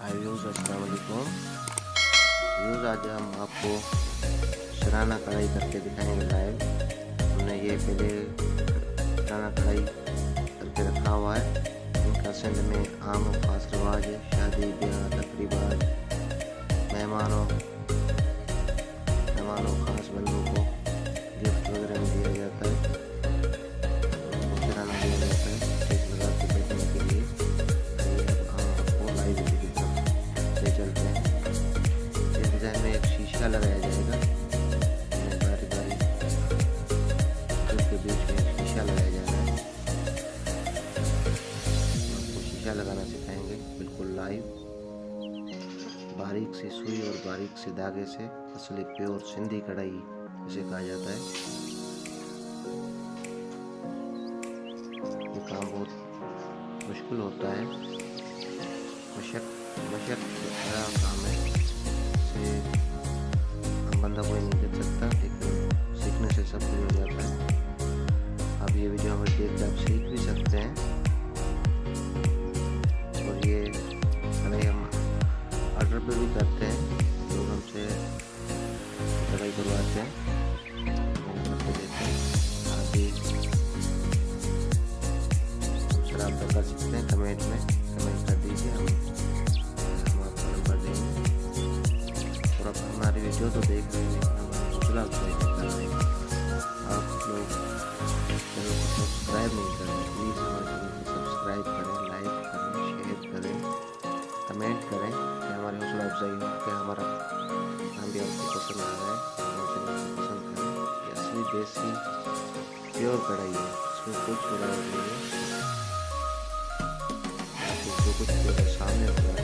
हाय views, अस्सलाम वालेकुम views. आज हम आपको सिराना कढ़ाई करके दिखाएंगे लाइव। हमने ये पहले सिराना कढ़ाई करके रखा हुआ है। इनका सिंध में आम और खास रिवाज है। शादी ब्याह तकरीबान मेहमानों खास बंदों को गिफ्ट वगैरह में दिया जाता है। उनको सिराना दिया जाता है स्टेज लगा के बैठने के लिए। अब हम आपको लाइव की तरफ ले चलते हैं। इस डिज़ाइन में एक शीशा लगाया जाएगा। बारी बारी के बीच में एक शीशा लगाया जा रहा है। आपको शीशा लगाना सिखाएंगे बिल्कुल लाइव। बारीक सी सुई और बारीक से धागे से असली प्योर सिंधी कढ़ाई इसे कहा जाता है। ये काम बहुत मुश्किल होता है, मशक भरा काम है। इसे हम बंदा कोई नहीं कर सकता, लेकिन सीखने से सब कुछ हो जाता है। आप ये वीडियो हमें देख के आप सीख भी सकते हैं। और ये कढ़ाई हम ऑर्डर पे भी करते हैं। लोग हमसे कढ़ाई करवाते हैं, करके देते हैं। आप भी दूसरा आप कर सकते हैं। कमेंट कर दीजिए, हम आपको नंबर देंगे। और आप हमारी वीडियो तो देख रहे हैं, हमारे हौसला अफजाई कर रहे हैं। आप लोग चैनल को सब्सक्राइब नहीं करें, प्लीज़ हमारे चैनल को सब्सक्राइब करें, लाइक करें, शेयर करें, कमेंट करें कि हमारी हौसला अफजाई हो कि हमारा काम भी आपको पसंद आ रहा है। पसंद करें। ये असली देसी प्योर कढ़ाई है, इसमें कुछ मिलावट नहीं है। जो कुछ मेरे सामने हो रहा है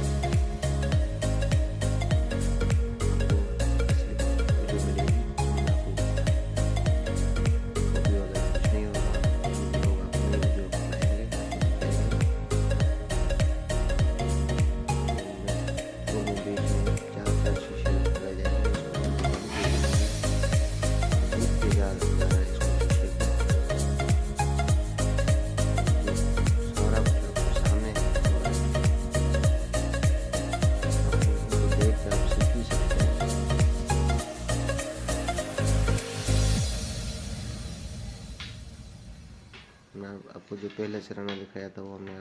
आपको जो पहले सिराना दिखाया था वो हमने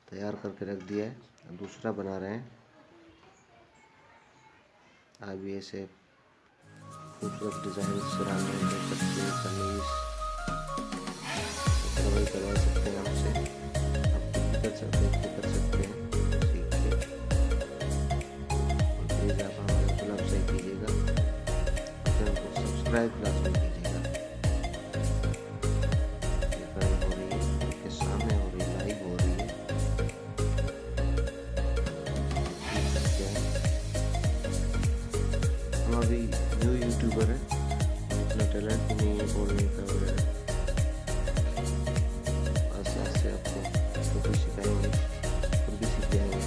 तैयार करके रख दिया है। दूसरा बना रहे हैं। आप भी ऐसे खूबसूरत डिज़ाइन सिराने देख सकते हैं, कमीज कढ़ाई करवा सकते हैं हमसे। आप खुद भी कर सकते हैं सीख के। प्लीज़ आप हमारे क्लब से कीजिएगा, चैनल को सब्सक्राइब लाजमी कीजिएगा। अभी न्यू यूट्यूबर है, इतना टैलेंट भी नहीं है बोलने का वगैरह। आस्ते आस्ते आपको कुछ सिखाएंगे, खुद भी सीख जाएंगे।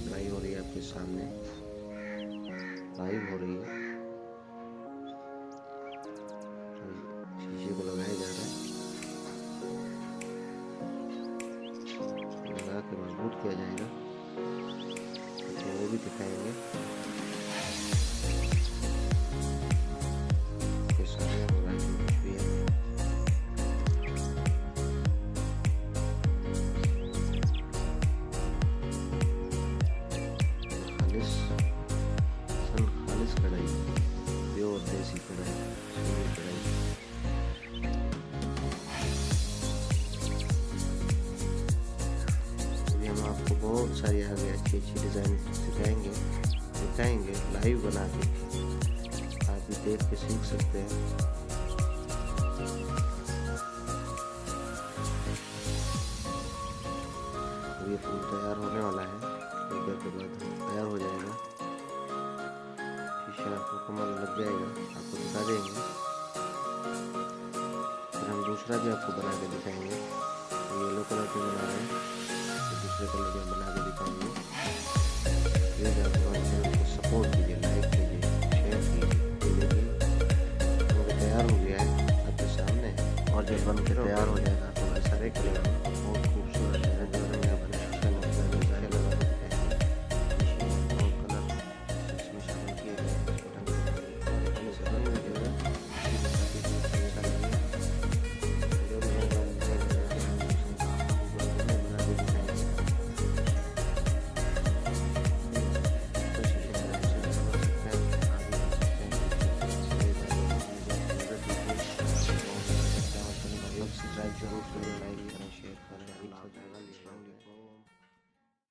कढ़ाई हो रही है आपके सामने, लाइव हो रही है। शीशे को लगाया जा रहा है, लगा के मजबूत किया जाएगा। वो भी दिखाएंगे। सामने हो रहा है जो कुछ भी है। खालिस कढ़ाई, प्योर देसी कढ़ाई, सिंधी कढ़ाई। हम आपको बहुत सारी आगे अच्छी डिज़ाइन दिखाएंगे लाइव बना के। आप भी देख के सीख सकते हैं। ये फूल तैयार होने वाला है, थोड़ी देर के बाद तैयार हो जाएगा। शीशा मुकम्मल लग जाएगा, आपको दिखा देंगे। फिर हम दूसरा भी आपको बना के दिखाएंगे।